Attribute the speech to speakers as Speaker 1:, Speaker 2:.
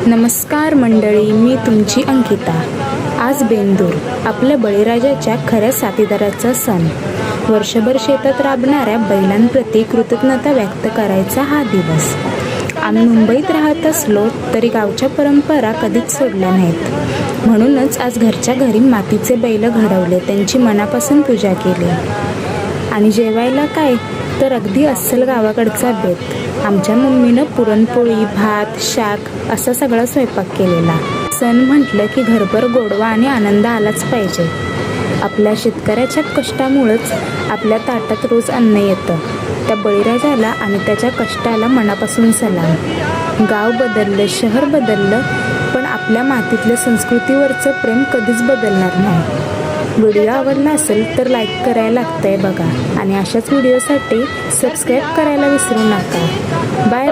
Speaker 1: नमस्कार मंडळी, मी तुमची अंकिता। आज बेंदूर, आपल्या बळीराजाच्या खऱ्या साथीदाराचा सण। वर्षभर शेतात राबणाऱ्या बैलांप्रती कृतज्ञता व्यक्त करायचा हा दिवस। आम्ही मुंबईत राहत असलो तरी गावच्या परंपरा कधीच सोडल्या नाहीत। म्हणूनच आज घरच्या घरी मातीचे बैल घडवले, त्यांची मनापासून पूजा केली। आणि जेवायला काय तर अगदी अस्सल गावाकडचा बेत। आमच्या मम्मीनं पुरणपोळी, भात, शाक असा सगळा स्वयंपाक केलेला। सण म्हटलं की घरभर गोडवा आणि आनंद आलाच पाहिजे। आपल्या शेतकऱ्याच्या कष्टामुळेच आपल्या ताटात रोज अन्न येतं। त्या बळीराजाला आणि त्याच्या कष्टाला मनापासून सलाम। गाव बदललं, शहर बदललं, पण आपल्या मातीतल्या संस्कृतीवरचं प्रेम कधीच बदलणार नाही। व्हिडिओ आवडला असेल तर लाईक करायला लागतंय बघा, आणि अशाच व्हिडिओसाठी सबस्क्राईब करायला विसरू नका। बाय।